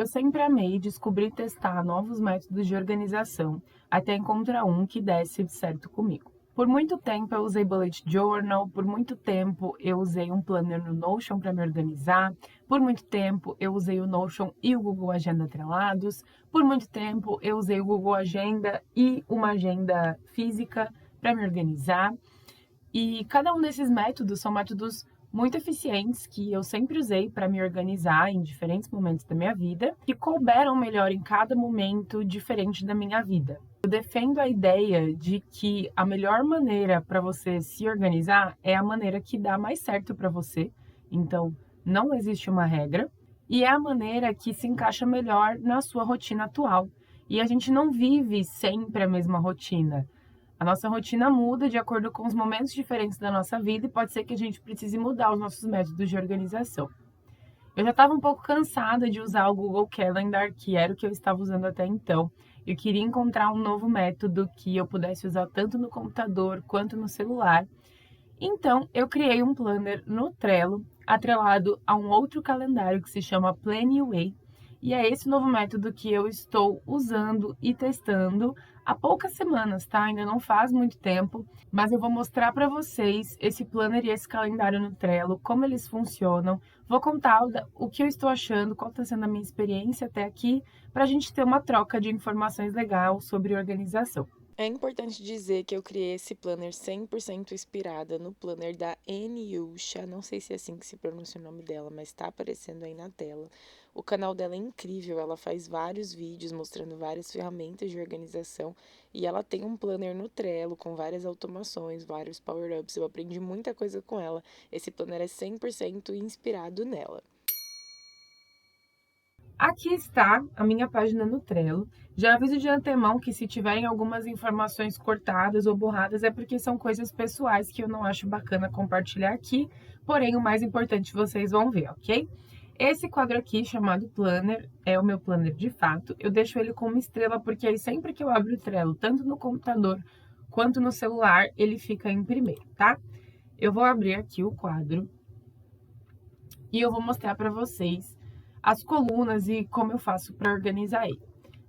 Eu sempre amei descobrir e testar novos métodos de organização, até encontrar um que desse certo comigo. Por muito tempo eu usei bullet journal, por muito tempo eu usei um planner no Notion para me organizar, por muito tempo eu usei o Notion e o Google Agenda atrelados, por muito tempo eu usei o Google Agenda e uma agenda física para me organizar. E cada um desses métodos são métodos muito eficientes que eu sempre usei para me organizar em diferentes momentos da minha vida, que couberam melhor em cada momento diferente da minha vida. Eu defendo a ideia de que a melhor maneira para você se organizar é a maneira que dá mais certo para você. Então, não existe uma regra e é a maneira que se encaixa melhor na sua rotina atual. E a gente não vive sempre a mesma rotina. A nossa rotina muda de acordo com os momentos diferentes da nossa vida e pode ser que a gente precise mudar os nossos métodos de organização. Eu já estava um pouco cansada de usar o Google Calendar, que era o que eu estava usando até então. Eu queria encontrar um novo método que eu pudesse usar tanto no computador quanto no celular. Então, eu criei um planner no Trello, atrelado a um outro calendário que se chama Planyway. E é esse novo método que eu estou usando e testando há poucas semanas, tá? Ainda não faz muito tempo, mas eu vou mostrar para vocês esse planner e esse calendário no Trello, como eles funcionam. Vou contar o que eu estou achando, qual está sendo a minha experiência até aqui, para a gente ter uma troca de informações legal sobre organização. É importante dizer que eu criei esse planner 100% inspirada no planner da Anyusha, não sei se é assim que se pronuncia o nome dela, mas tá aparecendo aí na tela. O canal dela é incrível, ela faz vários vídeos mostrando várias ferramentas de organização e ela tem um planner no Trello com várias automações, vários power-ups, eu aprendi muita coisa com ela. Esse planner é 100% inspirado nela. Aqui está a minha página no Trello. Já aviso de antemão que se tiverem algumas informações cortadas ou borradas é porque são coisas pessoais que eu não acho bacana compartilhar aqui, porém o mais importante vocês vão ver, ok? Esse quadro aqui, chamado Planner, é o meu planner de fato. Eu deixo ele com uma estrela porque aí sempre que eu abro o Trello, tanto no computador quanto no celular, ele fica em primeiro, tá? Eu vou abrir aqui o quadro e eu vou mostrar para vocês as colunas e como eu faço para organizar ele.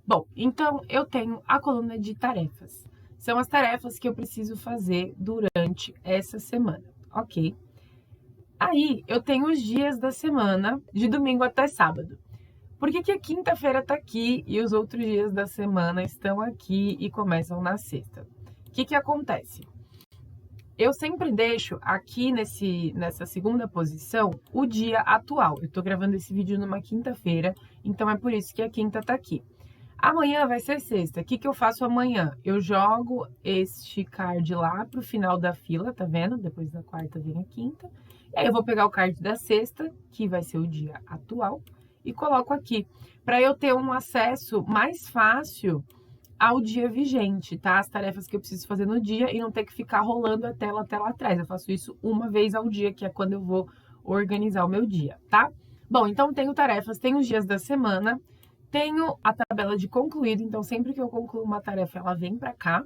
Bom, então eu tenho a coluna de tarefas. São as tarefas que eu preciso fazer durante essa semana, ok? Aí eu tenho os dias da semana, de domingo até sábado. Por que a quinta-feira está aqui e os outros dias da semana estão aqui e começam na sexta? O que acontece? Eu sempre deixo aqui nessa segunda posição o dia atual. Eu tô gravando esse vídeo numa quinta-feira, então é por isso que a quinta tá aqui. Amanhã vai ser sexta. O que eu faço amanhã? Eu jogo este card lá pro final da fila, tá vendo? Depois da quarta vem a quinta. E aí eu vou pegar o card da sexta, que vai ser o dia atual, e coloco aqui, para eu ter um acesso mais fácil ao dia vigente, tá? As tarefas que eu preciso fazer no dia e não ter que ficar rolando a tela até lá atrás. Eu faço isso uma vez ao dia, que é quando eu vou organizar o meu dia, tá? Bom, então tenho tarefas, tenho os dias da semana, tenho a tabela de concluído, então sempre que eu concluo uma tarefa, ela vem para cá.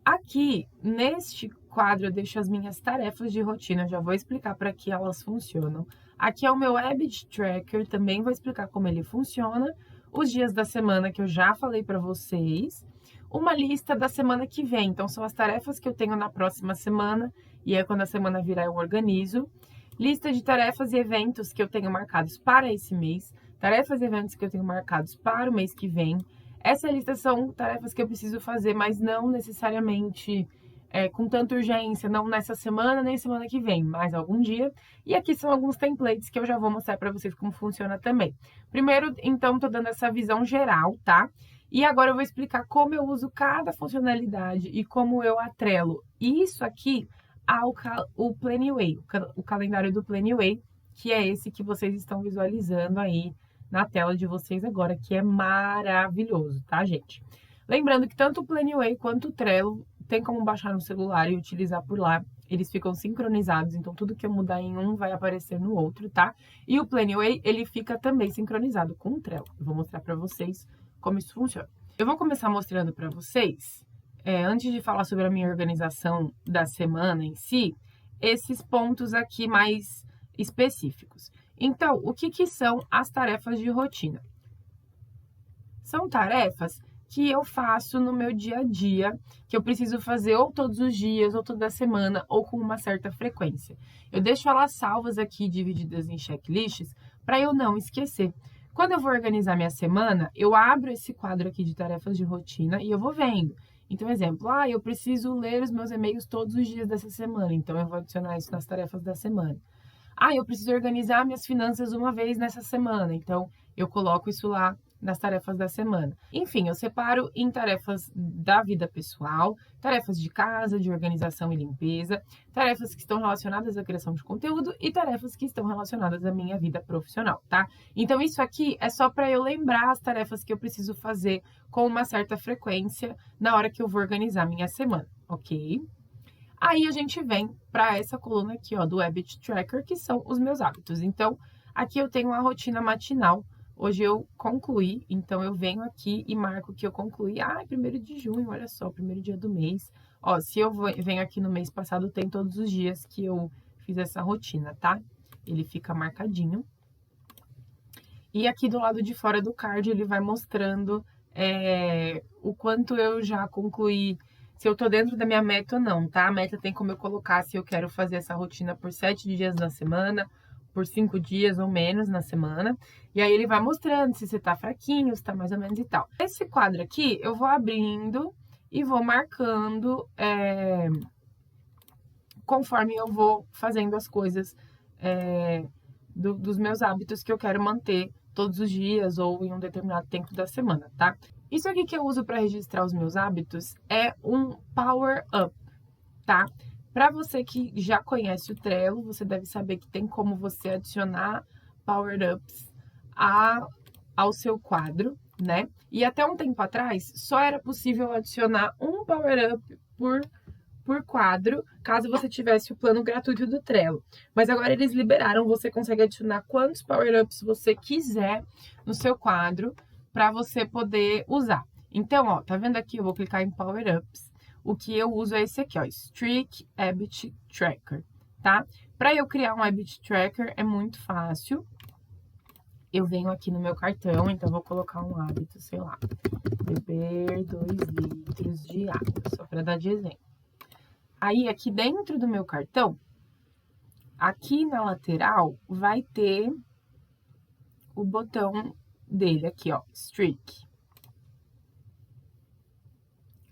Aqui, neste quadro, eu deixo as minhas tarefas de rotina, já vou explicar para que elas funcionam. Aqui é o meu Habit Tracker, também vou explicar como ele funciona. Os dias da semana que eu já falei para vocês. Uma lista da semana que vem, então são as tarefas que eu tenho na próxima semana, e aí quando a semana virar eu organizo. Lista de tarefas e eventos que eu tenho marcados para esse mês, tarefas e eventos que eu tenho marcados para o mês que vem. Essa lista são tarefas que eu preciso fazer, mas não necessariamente com tanta urgência, não nessa semana nem semana que vem, mas algum dia. E aqui são alguns templates que eu já vou mostrar para vocês como funciona também. Primeiro, então, tô dando essa visão geral, tá? E agora eu vou explicar como eu uso cada funcionalidade e como eu atrelo isso aqui ao Planyway, o calendário do Planyway, que é esse que vocês estão visualizando aí na tela de vocês agora, que é maravilhoso, tá, gente? Lembrando que tanto o Planyway quanto o Trello tem como baixar no celular e utilizar por lá. Eles ficam sincronizados, então tudo que eu mudar em um vai aparecer no outro, tá? E o Planyway, ele fica também sincronizado com o Trello. Eu vou mostrar para vocês como isso funciona. Eu vou começar mostrando para vocês, antes de falar sobre a minha organização da semana em si, esses pontos aqui mais específicos. Então, o que que são as tarefas de rotina? São tarefas que eu faço no meu dia a dia, que eu preciso fazer ou todos os dias, ou toda semana, ou com uma certa frequência. Eu deixo elas salvas aqui, divididas em checklists, para eu não esquecer. Quando eu vou organizar minha semana, eu abro esse quadro aqui de tarefas de rotina e eu vou vendo. Então, exemplo, eu preciso ler os meus e-mails todos os dias dessa semana, então eu vou adicionar isso nas tarefas da semana. Eu preciso organizar minhas finanças uma vez nessa semana, então eu coloco isso lá nas tarefas da semana. Enfim, eu separo em tarefas da vida pessoal, tarefas de casa, de organização e limpeza, tarefas que estão relacionadas à criação de conteúdo e tarefas que estão relacionadas à minha vida profissional, tá? Então, isso aqui é só para eu lembrar as tarefas que eu preciso fazer com uma certa frequência na hora que eu vou organizar minha semana, ok? Aí a gente vem para essa coluna aqui, ó, do Habit Tracker, que são os meus hábitos. Então, aqui eu tenho a rotina matinal. Hoje eu concluí, então eu venho aqui e marco que eu concluí. 1º de junho, olha só, primeiro dia do mês. Ó, se eu venho aqui no mês passado, tem todos os dias que eu fiz essa rotina, tá? Ele fica marcadinho. E aqui do lado de fora do card, ele vai mostrando o quanto eu já concluí, se eu tô dentro da minha meta ou não, tá? A meta tem como eu colocar se eu quero fazer essa rotina por 7 dias na semana, por 5 dias ou menos na semana. E aí ele vai mostrando se você tá fraquinho, se tá mais ou menos e tal. Esse quadro aqui, eu vou abrindo e vou marcando conforme eu vou fazendo as coisas dos meus hábitos que eu quero manter todos os dias ou em um determinado tempo da semana, tá? Isso aqui que eu uso para registrar os meus hábitos é um Power Up, tá? Para você que já conhece o Trello, você deve saber que tem como você adicionar Power Ups ao seu quadro, né? E até um tempo atrás, só era possível adicionar um Power Up por quadro, caso você tivesse o plano gratuito do Trello. Mas agora eles liberaram, você consegue adicionar quantos Power-Ups você quiser no seu quadro para você poder usar. Então, ó, tá vendo aqui? Eu vou clicar em Power-Ups. O que eu uso é esse aqui, ó, Streak Habit Tracker, tá? Para eu criar um Habit Tracker é muito fácil. Eu venho aqui no meu cartão, então vou colocar um hábito, sei lá, beber 2 litros de água, só para dar de exemplo. Aí, aqui dentro do meu cartão, aqui na lateral, vai ter o botão dele aqui, ó, Streak.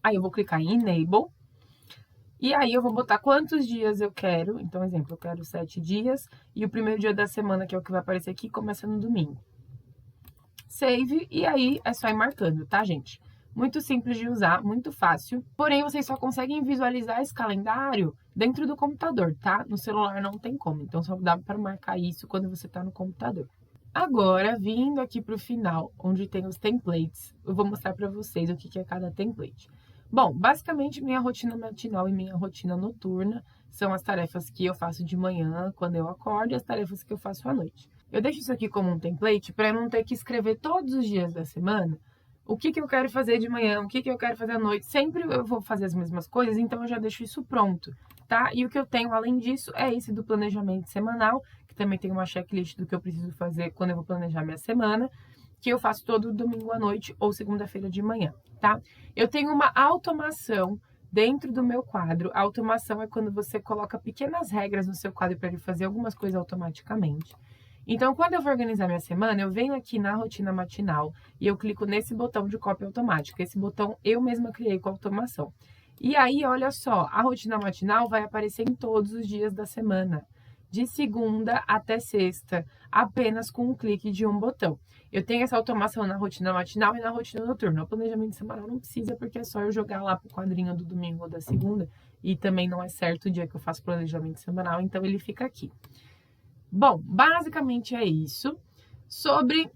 Aí, eu vou clicar em Enable. E aí, eu vou botar quantos dias eu quero. Então, exemplo, eu quero 7 dias. E o primeiro dia da semana, que é o que vai aparecer aqui, começa no domingo. Save. E aí, é só ir marcando, tá, gente? Muito simples de usar, muito fácil. Porém, vocês só conseguem visualizar esse calendário dentro do computador, tá? No celular não tem como. Então, só dá para marcar isso quando você está no computador. Agora, vindo aqui para o final, onde tem os templates, eu vou mostrar para vocês o que é cada template. Bom, basicamente, minha rotina matinal e minha rotina noturna são as tarefas que eu faço de manhã, quando eu acordo, e as tarefas que eu faço à noite. Eu deixo isso aqui como um template para eu não ter que escrever todos os dias da semana o que eu quero fazer de manhã, o que eu quero fazer à noite. Sempre eu vou fazer as mesmas coisas, então eu já deixo isso pronto, tá? E o que eu tenho além disso é esse do planejamento semanal, que também tem uma checklist do que eu preciso fazer quando eu vou planejar minha semana, que eu faço todo domingo à noite ou segunda-feira de manhã, tá? Eu tenho uma automação dentro do meu quadro. A automação é quando você coloca pequenas regras no seu quadro para ele fazer algumas coisas automaticamente. Então, quando eu vou organizar minha semana, eu venho aqui na rotina matinal e eu clico nesse botão de cópia automática. Esse botão eu mesma criei com automação. E aí, olha só, a rotina matinal vai aparecer em todos os dias da semana, de segunda até sexta, apenas com um clique de um botão. Eu tenho essa automação na rotina matinal e na rotina noturna. O planejamento semanal não precisa, porque é só eu jogar lá pro quadrinho do domingo ou da segunda, e também não é certo o dia que eu faço planejamento semanal, então ele fica aqui. Bom, basicamente é isso. Sobre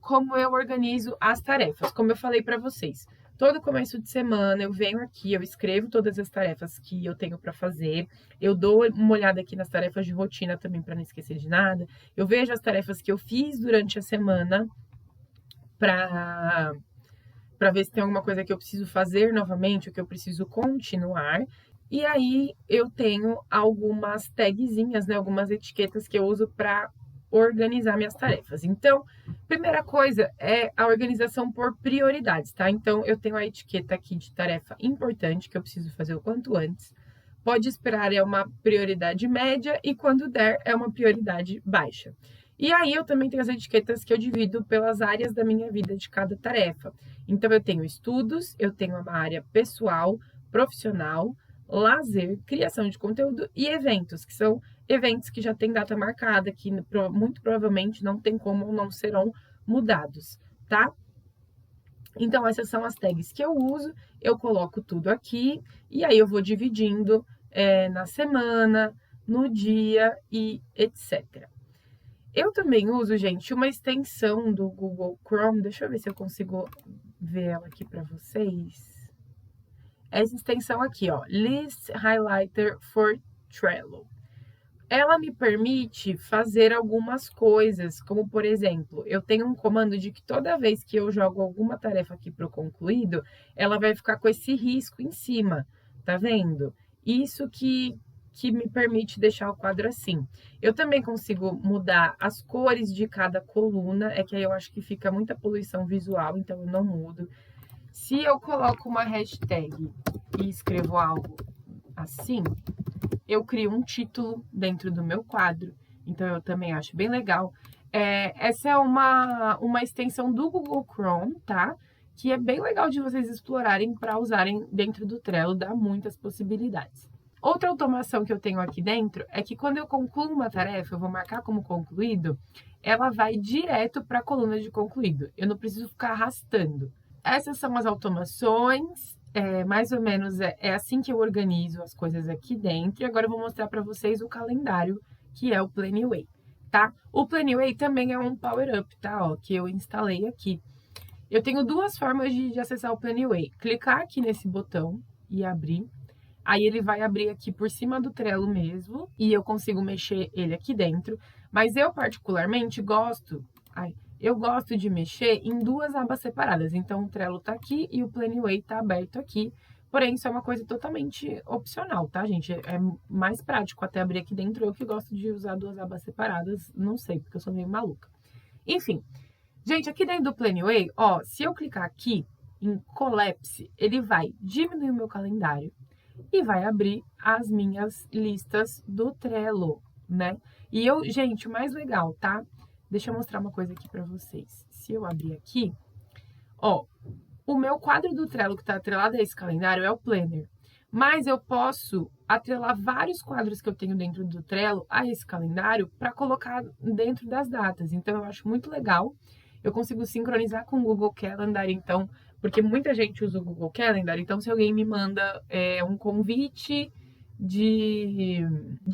como eu organizo as tarefas. Como eu falei para vocês, todo começo de semana eu venho aqui, eu escrevo todas as tarefas que eu tenho para fazer. Eu dou uma olhada aqui nas tarefas de rotina também para não esquecer de nada. Eu vejo as tarefas que eu fiz durante a semana para ver se tem alguma coisa que eu preciso fazer novamente, ou que eu preciso continuar. E aí eu tenho algumas tagzinhas, né, algumas etiquetas que eu uso para organizar minhas tarefas. Então, primeira coisa é a organização por prioridades, tá? Então, eu tenho a etiqueta aqui de tarefa importante, que eu preciso fazer o quanto antes. Pode esperar é uma prioridade média e quando der é uma prioridade baixa. E aí eu também tenho as etiquetas que eu divido pelas áreas da minha vida de cada tarefa. Então eu tenho estudos, eu tenho uma área pessoal, profissional, lazer, criação de conteúdo e eventos, que são eventos que já têm data marcada, que muito provavelmente não tem como ou não serão mudados, tá? Então, essas são as tags que eu uso, eu coloco tudo aqui e aí eu vou dividindo na semana, no dia e etc. Eu também uso, gente, uma extensão do Google Chrome, deixa eu ver se eu consigo ver ela aqui para vocês. Essa extensão aqui, ó, List Highlighter for Trello. Ela me permite fazer algumas coisas, como por exemplo, eu tenho um comando de que toda vez que eu jogo alguma tarefa aqui para o concluído, ela vai ficar com esse risco em cima, tá vendo? Isso que me permite deixar o quadro assim. Eu também consigo mudar as cores de cada coluna, é que aí eu acho que fica muita poluição visual, então eu não mudo. Se eu coloco uma hashtag e escrevo algo assim, eu crio um título dentro do meu quadro, então eu também acho bem legal. Essa é uma extensão do Google Chrome, tá? Que é bem legal de vocês explorarem para usarem dentro do Trello, dá muitas possibilidades. Outra automação que eu tenho aqui dentro é que quando eu concluo uma tarefa, eu vou marcar como concluído, ela vai direto para a coluna de concluído. Eu não preciso ficar arrastando. Essas são as automações, mais ou menos é assim que eu organizo as coisas aqui dentro. E agora eu vou mostrar para vocês o calendário, que é o Planeway, tá? O Planeway também é um power-up, tá? Ó, que eu instalei aqui. Eu tenho duas formas de acessar o Planeway. Clicar aqui nesse botão e abrir. Aí ele vai abrir aqui por cima do Trello mesmo e eu consigo mexer ele aqui dentro. Mas eu particularmente gosto de mexer em duas abas separadas. Então o Trello tá aqui e o Planeway tá aberto aqui. Porém, isso é uma coisa totalmente opcional, tá, gente? É mais prático até abrir aqui dentro. Eu que gosto de usar duas abas separadas, não sei, porque eu sou meio maluca. Enfim, gente, aqui dentro do Planeway, ó, se eu clicar aqui em Collapse, ele vai diminuir o meu calendário e vai abrir as minhas listas do Trello, né? E eu, gente, o mais legal, tá? Deixa eu mostrar uma coisa aqui pra vocês. Se eu abrir aqui, ó, o meu quadro do Trello que tá atrelado a esse calendário é o Planner. Mas eu posso atrelar vários quadros que eu tenho dentro do Trello a esse calendário para colocar dentro das datas. Então, eu acho muito legal. Eu consigo sincronizar com o Google Calendar, então, porque muita gente usa o Google Calendar. Então, se alguém me manda um convite de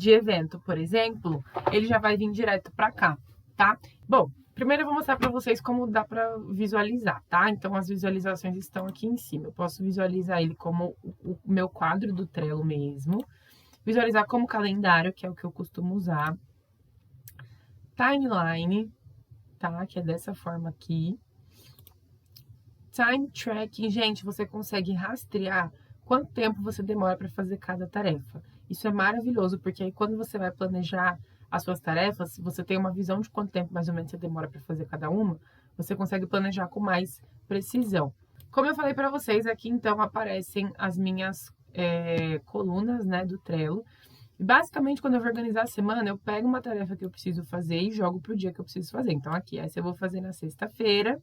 evento, por exemplo, ele já vai vir direto para cá, tá? Bom, primeiro eu vou mostrar para vocês como dá para visualizar, tá? Então, as visualizações estão aqui em cima. Eu posso visualizar ele como o meu quadro do Trello mesmo. Visualizar como calendário, que é o que eu costumo usar. Timeline, tá? Que é dessa forma aqui. Time tracking, gente, você consegue rastrear quanto tempo você demora para fazer cada tarefa. Isso é maravilhoso, porque aí quando você vai planejar as suas tarefas, você tem uma visão de quanto tempo mais ou menos você demora para fazer cada uma, você consegue planejar com mais precisão. Como eu falei para vocês, aqui então aparecem as minhas colunas, né, do Trello. Basicamente, quando eu vou organizar a semana, eu pego uma tarefa que eu preciso fazer e jogo para o dia que eu preciso fazer. Então, aqui, essa eu vou fazer na sexta-feira.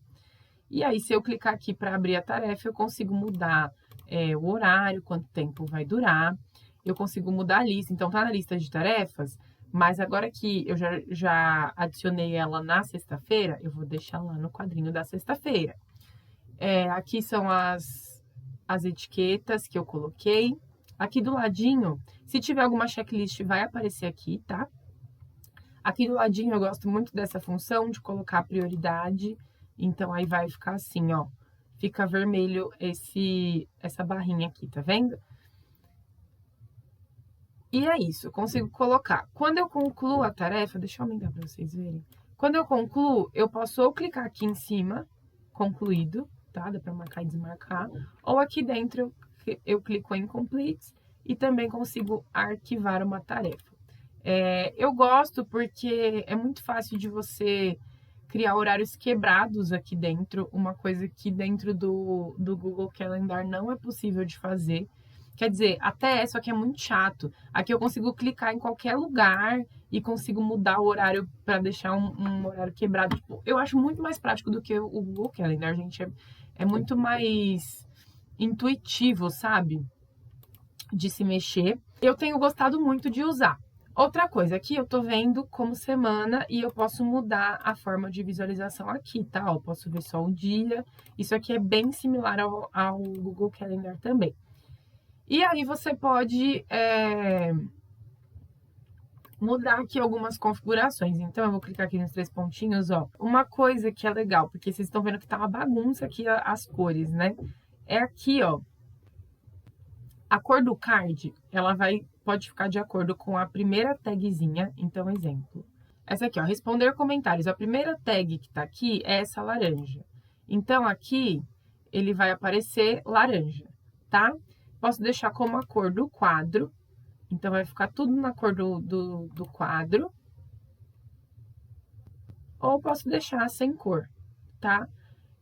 E aí, se eu clicar aqui para abrir a tarefa, eu consigo mudar o horário, quanto tempo vai durar. Eu consigo mudar a lista. Então, tá na lista de tarefas, mas agora que eu já adicionei ela na sexta-feira, eu vou deixar lá no quadrinho da sexta-feira. Aqui são as etiquetas que eu coloquei. Aqui do ladinho, se tiver alguma checklist, vai aparecer aqui, tá? Aqui do ladinho, eu gosto muito dessa função de colocar prioridade. Então, aí vai ficar assim, ó. Fica vermelho essa barrinha aqui, tá vendo? E é isso, eu consigo colocar. Quando eu concluo a tarefa, deixa eu aumentar para vocês verem. Quando eu concluo, eu posso ou clicar aqui em cima, concluído, tá? Dá para marcar e desmarcar. Ou aqui dentro, eu clico em Complete e também consigo arquivar uma tarefa. Eu gosto porque é muito fácil de você criar horários quebrados aqui dentro, uma coisa que dentro do Google Calendar não é possível de fazer. Quer dizer, até é, só que é muito chato. Aqui eu consigo clicar em qualquer lugar e consigo mudar o horário para deixar um horário quebrado. Tipo, eu acho muito mais prático do que o Google Calendar, gente. É muito mais intuitivo, sabe? De se mexer. Eu tenho gostado muito de usar. Outra coisa, aqui eu tô vendo como semana e eu posso mudar a forma de visualização aqui, tá? Eu posso ver só o dia. Isso aqui é bem similar ao Google Calendar também. E aí você pode mudar aqui algumas configurações. Então, eu vou clicar aqui nos 3 pontinhos, ó. Uma coisa que é legal, porque vocês estão vendo que tá uma bagunça aqui as cores, né? É aqui, ó. A cor do card, ela pode ficar de acordo com a primeira tagzinha. Então, exemplo. Essa aqui, ó, responder comentários. A primeira tag que tá aqui é essa laranja. Então, aqui, ele vai aparecer laranja, tá? Posso deixar como a cor do quadro. Então, vai ficar tudo na cor do quadro. Ou posso deixar sem cor, tá?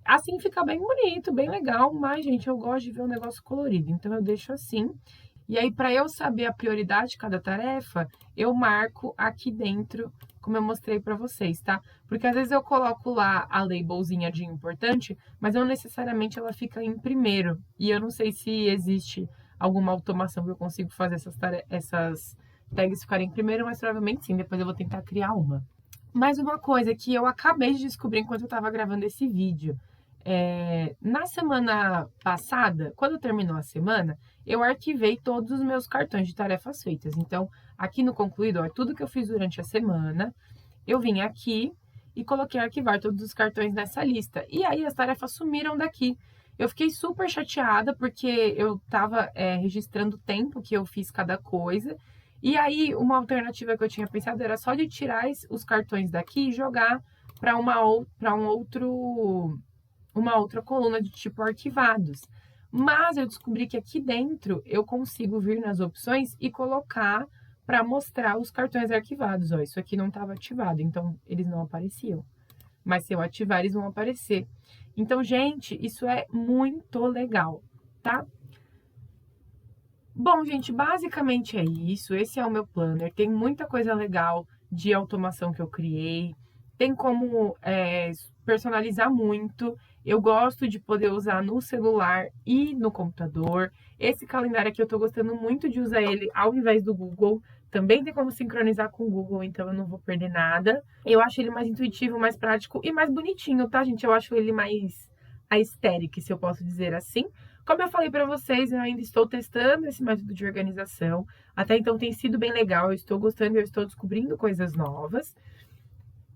Assim fica bem bonito, bem legal, mas, gente, eu gosto de ver um negócio colorido, então eu deixo assim. E aí, para eu saber a prioridade de cada tarefa, eu marco aqui dentro, como eu mostrei para vocês, tá? Porque às vezes eu coloco lá a labelzinha de importante, mas não necessariamente ela fica em primeiro. E eu não sei se existe alguma automação que eu consigo fazer essas tags ficarem em primeiro, mas provavelmente sim, depois eu vou tentar criar uma. Mais uma coisa que eu acabei de descobrir enquanto eu estava gravando esse vídeo. Na semana passada, quando terminou a semana, eu arquivei todos os meus cartões de tarefas feitas. Então, aqui no concluído, ó, tudo que eu fiz durante a semana, eu vim aqui e coloquei arquivar todos os cartões nessa lista. E aí as tarefas sumiram daqui. Eu fiquei super chateada porque eu estava registrando o tempo que eu fiz cada coisa. E aí, uma alternativa que eu tinha pensado era só de tirar os cartões daqui e jogar para uma outra coluna de tipo arquivados. Mas eu descobri que aqui dentro eu consigo vir nas opções e colocar para mostrar os cartões arquivados. Ó, isso aqui não estava ativado, então eles não apareciam. Mas se eu ativar, eles vão aparecer. Então, gente, isso é muito legal, tá? Bom, gente, basicamente é isso. Esse é o meu planner. Tem muita coisa legal de automação que eu criei. Tem como personalizar muito. Eu gosto de poder usar no celular e no computador. Esse calendário aqui eu tô gostando muito de usar ele ao invés do Google. Também tem como sincronizar com o Google, então eu não vou perder nada. Eu acho ele mais intuitivo, mais prático e mais bonitinho, tá, gente? Eu acho ele mais aesthetic, se eu posso dizer assim. Como eu falei para vocês, eu ainda estou testando esse método de organização. Até então tem sido bem legal, eu estou gostando, eu estou descobrindo coisas novas.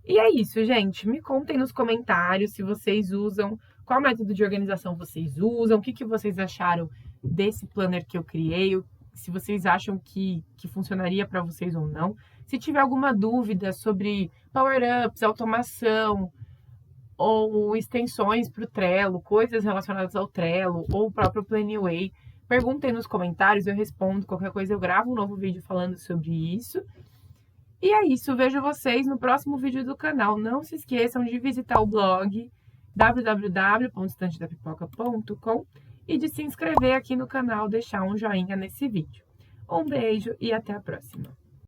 E é isso, gente. Me contem nos comentários se vocês usam, qual método de organização vocês usam, o que vocês acharam desse planner que eu criei, se vocês acham que funcionaria para vocês ou não. Se tiver alguma dúvida sobre power-ups, automação, ou extensões para o Trello, coisas relacionadas ao Trello, ou o próprio Planeway, perguntem nos comentários, eu respondo. Qualquer coisa eu gravo um novo vídeo falando sobre isso. E é isso, vejo vocês no próximo vídeo do canal. Não se esqueçam de visitar o blog www.estantedapipoca.com e de se inscrever aqui no canal, deixar um joinha nesse vídeo. Um beijo e até a próxima!